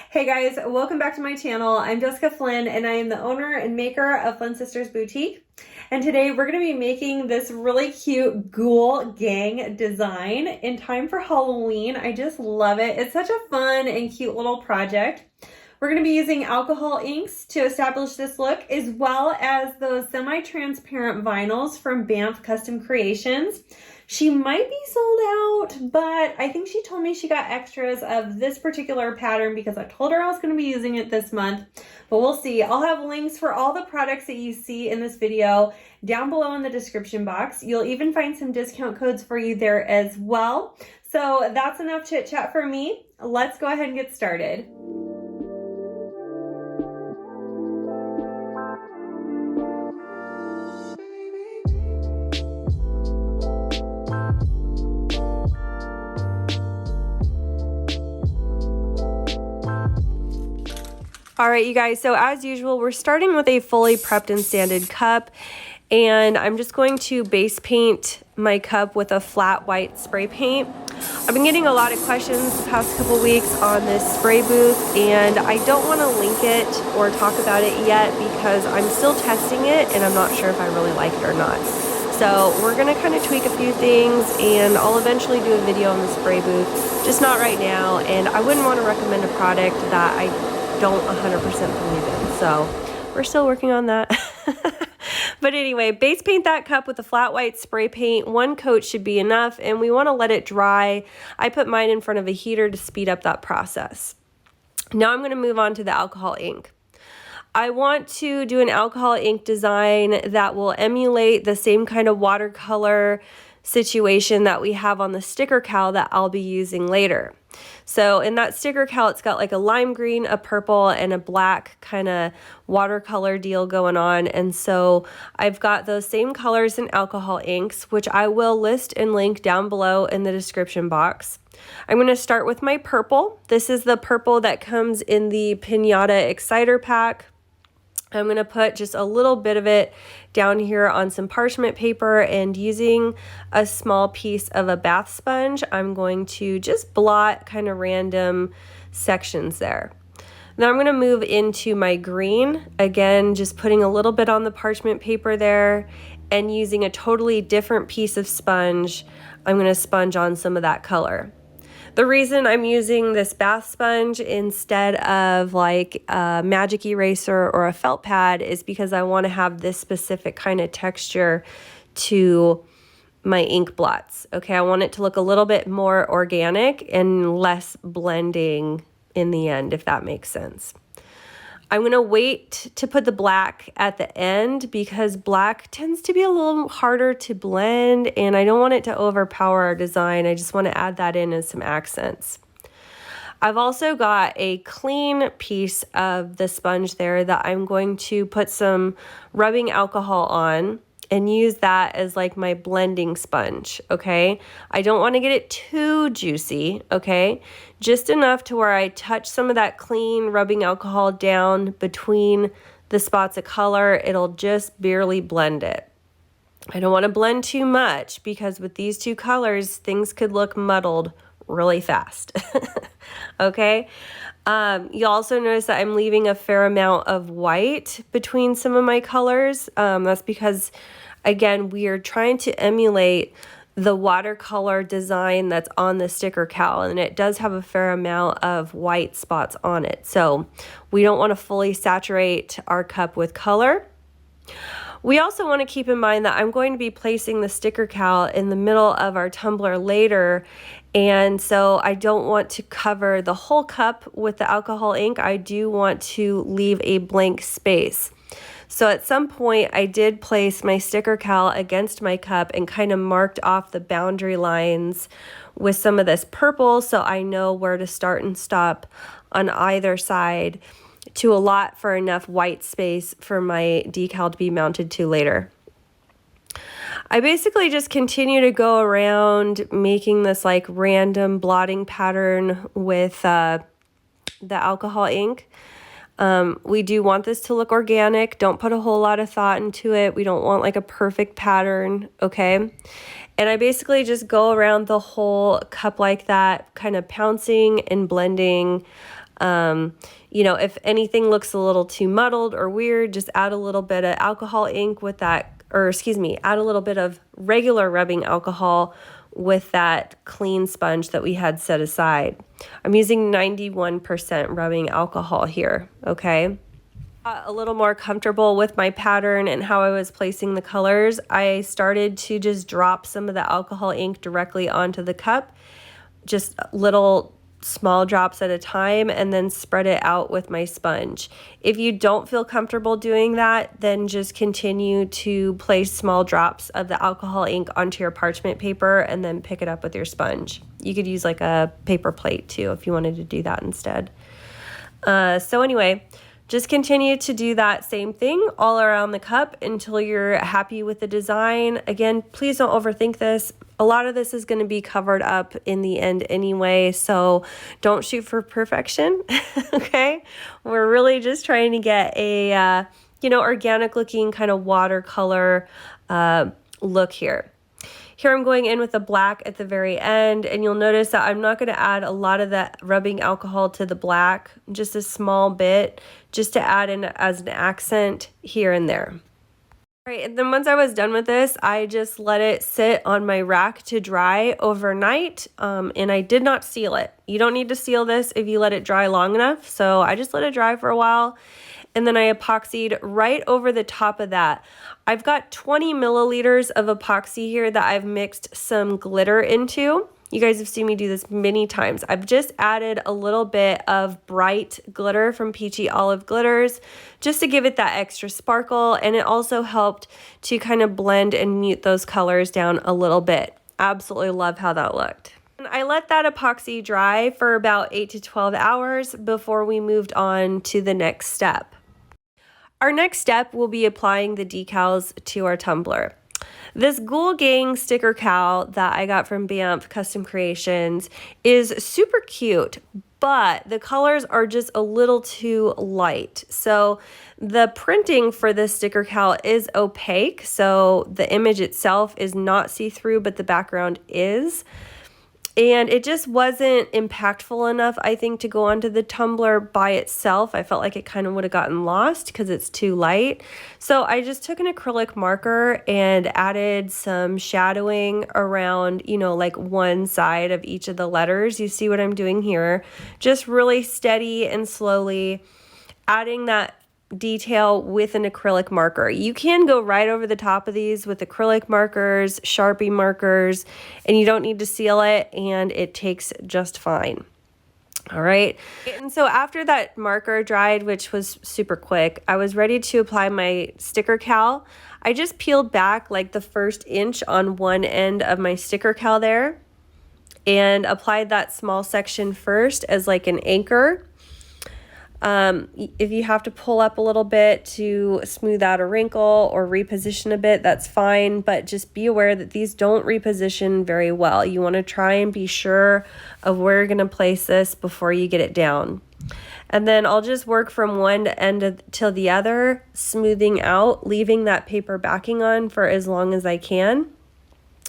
Hey guys, welcome back to my channel. I'm Jessica Flynn and I am the owner and maker of Flynn Sisters Boutique. And today we're going to be making this really cute ghoul gang design in time for Halloween. I just love it. It's such a fun and cute little project. We're going to be using alcohol inks to establish this look, as well as those semi-transparent vinyls from Bamf Custom Creations. She might be sold out, but I think she told me she got extras of this particular pattern because I told her I was going to be using it this month, but we'll see. I'll have links for all the products that you see in this video down below in the description box. You'll even find some discount codes for you there as well. So that's enough chit chat for me. Let's go ahead and get started. All right, you guys, so as usual, we're starting with a fully prepped and sanded cup, and I'm just going to base paint my cup with a flat white spray paint. I've been getting a lot of questions the past couple weeks on this spray booth, and I don't want to link it or talk about it yet because I'm still testing it and I'm not sure if I really like it or not. So we're going to kind of tweak a few things, and I'll eventually do a video on the spray booth, just not right now, and I wouldn't want to recommend a product that I don't 100% believe in, so we're still working on that. But anyway, base paint that cup with a flat white spray paint. One coat should be enough, and we want to let it dry. I put mine in front of a heater to speed up that process. Now I'm going to move on to the alcohol ink. I want to do an alcohol ink design that will emulate the same kind of watercolor situation that we have on the sticker cal that I'll be using later. So in that sticker cal, it's got like a lime green, a purple, and a black kind of watercolor deal going on. And so I've got those same colors in alcohol inks, which I will list and link down below in the description box. I'm going to start with my purple. This is the purple that comes in the Pinata Exciter pack. I'm going to put just a little bit of it down here on some parchment paper, and using a small piece of a bath sponge, I'm going to just blot kind of random sections there. Now I'm going to move into my green, again just putting a little bit on the parchment paper there, and using a totally different piece of sponge, I'm going to sponge on some of that color. The reason I'm using this bath sponge instead of like a magic eraser or a felt pad is because I want to have this specific kind of texture to my ink blots. Okay, I want it to look a little bit more organic and less blending in the end, if that makes sense. I'm going to wait to put the black at the end because black tends to be a little harder to blend, and I don't want it to overpower our design. I just want to add that in as some accents. I've also got a clean piece of the sponge there that I'm going to put some rubbing alcohol on and use that as like my blending sponge, okay? I don't want to get it too juicy, okay? Just enough to where I touch some of that clean rubbing alcohol down between the spots of color. It'll just barely blend it. I don't want to blend too much because with these two colors, things could look muddled really fast, okay? You also notice that I'm leaving a fair amount of white between some of my colors. That's because, again, we are trying to emulate the watercolor design that's on the sticker cal, and it does have a fair amount of white spots on it. So we don't want to fully saturate our cup with color. We also want to keep in mind that I'm going to be placing the sticker cal in the middle of our tumbler later, and so I don't want to cover the whole cup with the alcohol ink. I do want to leave a blank space. So at some point I did place my sticker cal against my cup and kind of marked off the boundary lines with some of this purple so I know where to start and stop on either side to allot for enough white space for my decal to be mounted to later. I basically just continue to go around making this like random blotting pattern with the alcohol ink. We do want this to look organic. Don't put a whole lot of thought into it. We don't want like a perfect pattern, okay? And I basically just go around the whole cup like that, kind of pouncing and blending You know, if anything looks a little too muddled or weird, just add a little bit of alcohol ink with that, or excuse me, add a little bit of regular rubbing alcohol with that clean sponge that we had set aside. I'm using 91% rubbing alcohol here, okay? A little more comfortable with my pattern and how I was placing the colors, I started to just drop some of the alcohol ink directly onto the cup, just little small drops at a time, and then spread it out with my sponge. If you don't feel comfortable doing that, then just continue to place small drops of the alcohol ink onto your parchment paper and then pick it up with your sponge. You could use like a paper plate too if you wanted to do that instead. So anyway, just continue to do that same thing all around the cup until you're happy with the design. Again, please don't overthink this. A lot of this is going to be covered up in the end anyway, so don't shoot for perfection, okay? We're really just trying to get a, you know, organic looking kind of watercolor look here. Here I'm going in with the black at the very end, and you'll notice that I'm not going to add a lot of that rubbing alcohol to the black, just a small bit, just to add in as an accent here and there. All right, and then once I was done with this, I just let it sit on my rack to dry overnight, and I did not seal it. You don't need to seal this if you let it dry long enough, so I just let it dry for a while, and then I epoxied right over the top of that. I've got 20 milliliters of epoxy here that I've mixed some glitter into. You guys have seen me do this many times. I've just added a little bit of Brite glitter from Peachy Olive Glitters just to give it that extra sparkle, and it also helped to kind of blend and mute those colors down a little bit. Absolutely love how that looked. I let that epoxy dry for about 8 to 12 hours before we moved on to the next step. Our next step will be applying the decals to our tumbler. This Ghoul Gang sticker cal that I got from Bamf Custom Creations is super cute, but the colors are just a little too light. So the printing for this sticker cal is opaque, so the image itself is not see-through, but the background is. And it just wasn't impactful enough, I think, to go onto the tumbler by itself. I felt like it kind of would have gotten lost because it's too light. So I just took an acrylic marker and added some shadowing around, you know, like one side of each of the letters. You see what I'm doing here? Just really steady and slowly adding that detail with an acrylic marker. You can go right over the top of these with acrylic markers, Sharpie markers, and you don't need to seal it, and it takes just fine. All right. And so after that marker dried, which was super quick, I was ready to apply my sticker cal. I just peeled back like the first inch on one end of my sticker cal there and applied that small section first as like an anchor. If you have to pull up a little bit to smooth out a wrinkle or reposition a bit, that's fine, but just be aware that these don't reposition very well. You want to try and be sure of where you're going to place this before you get it down. And then I'll just work from one end to the other, smoothing out, leaving that paper backing on for as long as I can.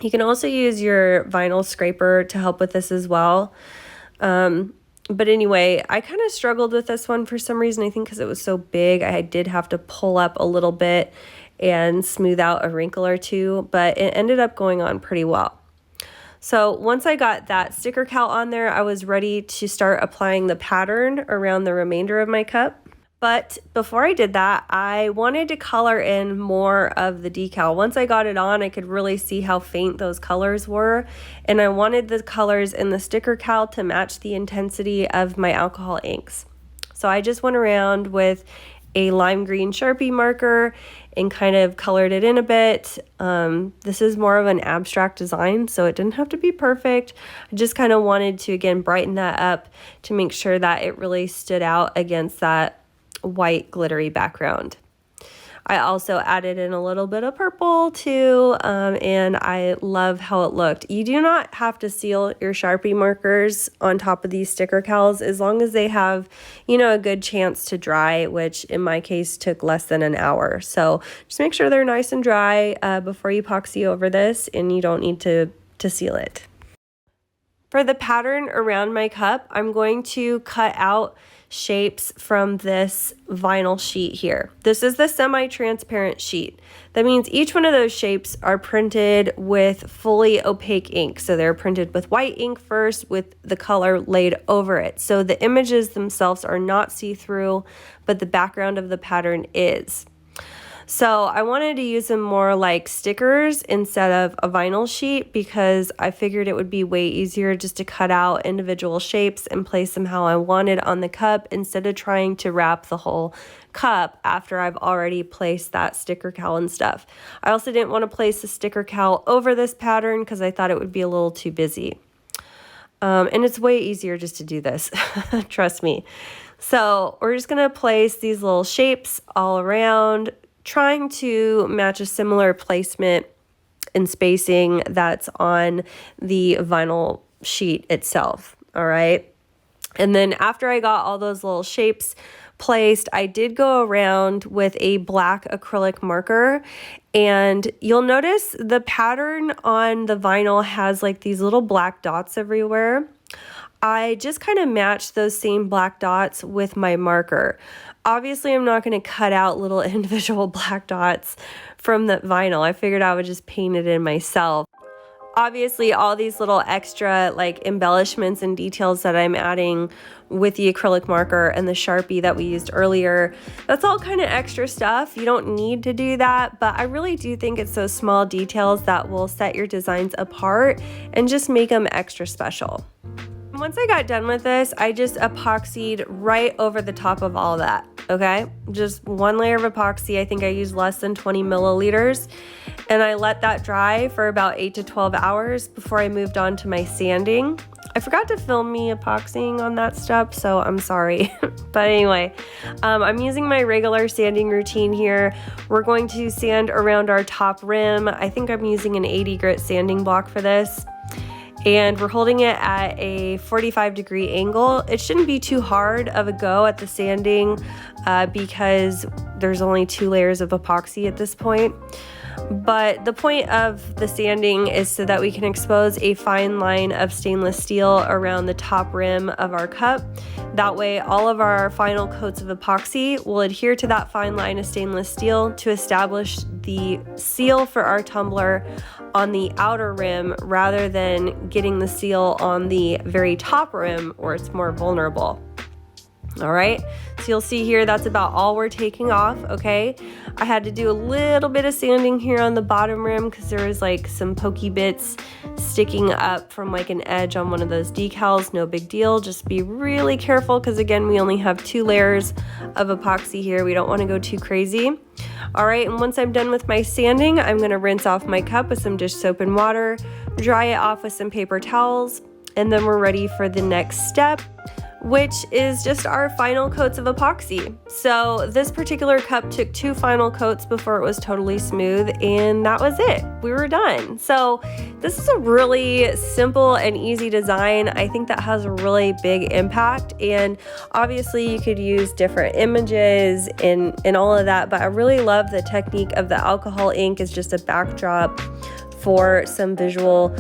You can also use your vinyl scraper to help with this as well. But anyway, I kind of struggled with this one for some reason. I think because it was so big, I did have to pull up a little bit and smooth out a wrinkle or two, but it ended up going on pretty well. So once I got that sticker cal on there, I was ready to start applying the pattern around the remainder of my cup. But before I did that, I wanted to color in more of the decal. Once I got it on, I could really see how faint those colors were. And I wanted the colors in the sticker cal to match the intensity of my alcohol inks. So I just went around with a lime green Sharpie marker and kind of colored it in a bit. This is more of an abstract design, so it didn't have to be perfect. I just kind of wanted to, again, brighten that up to make sure that it really stood out against that white glittery background. I also added in a little bit of purple too, and I love how it looked. You do not have to seal your Sharpie markers on top of these sticker cals as long as they have, you know, a good chance to dry, which in my case took less than an hour. So just make sure they're nice and dry before you epoxy over this, and you don't need to seal it. For the pattern around my cup, I'm going to cut out shapes from this vinyl sheet here. This is the semi-transparent sheet. That means each one of those shapes are printed with fully opaque ink. So they're printed with white ink first with the color laid over it. So the images themselves are not see-through, but the background of the pattern is. So I wanted to use them more like stickers instead of a vinyl sheet because I figured it would be way easier just to cut out individual shapes and place them how I wanted on the cup instead of trying to wrap the whole cup after I've already placed that sticker cowl and stuff. I also didn't want to place the sticker cowl over this pattern because I thought it would be a little too busy. And it's way easier just to do this, trust me. So we're just going to place these little shapes all around, trying to match a similar placement and spacing that's on the vinyl sheet itself, all right? And then after I got all those little shapes placed, I did go around with a black acrylic marker, and you'll notice the pattern on the vinyl has like these little black dots everywhere. I just kind of matched those same black dots with my marker. Obviously, I'm not going to cut out little individual black dots from the vinyl. I figured I would just paint it in myself. Obviously, all these little extra like embellishments and details that I'm adding with the acrylic marker and the Sharpie that we used earlier, that's all kind of extra stuff. You don't need to do that, but I really do think it's those small details that will set your designs apart and just make them extra special. Once I got done with this, I just epoxied right over the top of all that, okay? Just one layer of epoxy. I think I used less than 20 milliliters, and I let that dry for about 8 to 12 hours before I moved on to my sanding. I forgot to film me epoxying on that step, so I'm sorry. But anyway, I'm using my regular sanding routine here. We're going to sand around our top rim. I think I'm using an 80 grit sanding block for this. And we're holding it at a 45-degree angle. It shouldn't be too hard of a go at the sanding because there's only 2 layers of epoxy at this point. But the point of the sanding is so that we can expose a fine line of stainless steel around the top rim of our cup. That way, all of our final coats of epoxy will adhere to that fine line of stainless steel to establish the seal for our tumbler on the outer rim rather than getting the seal on the very top rim where it's more vulnerable. All right, so you'll see here that's about all we're taking off, okay? I had to do a little bit of sanding here on the bottom rim because there was like some pokey bits sticking up from like an edge on one of those decals. No big deal, just be really careful because again, we only have 2 layers of epoxy here. We don't want to go too crazy. All right, and once I'm done with my sanding, I'm going to rinse off my cup with some dish soap and water, dry it off with some paper towels, and then we're ready for the next step, which is just our final coats of epoxy. So this particular cup took 2 final coats before it was totally smooth, and that was it. We were done. So this is a really simple and easy design. I think that has a really big impact, and obviously you could use different images and all of that, but I really love the technique of the alcohol ink as just a backdrop for some visual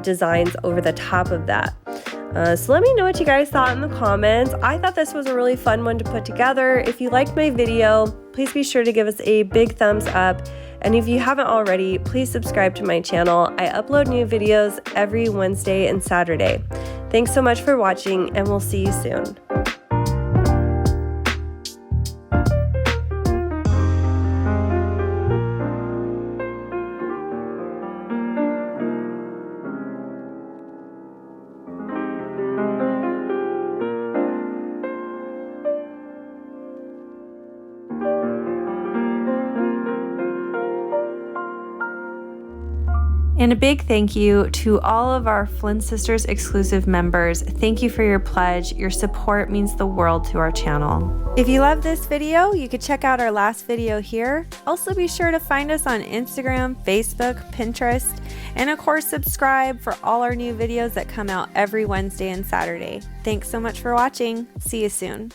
designs over the top of that. So let me know what you guys thought in the comments. I thought this was a really fun one to put together. If you liked my video, please be sure to give us a big thumbs up. And if you haven't already, please subscribe to my channel. I upload new videos every Wednesday and Saturday. Thanks so much for watching, and we'll see you soon. And a big thank you to all of our Flynn Sisters exclusive members. Thank you for your pledge. Your support means the world to our channel. If you love this video, you could check out our last video here. Also be sure to find us on Instagram, Facebook, Pinterest, and of course subscribe for all our new videos that come out every Wednesday and Saturday. Thanks so much for watching. See you soon.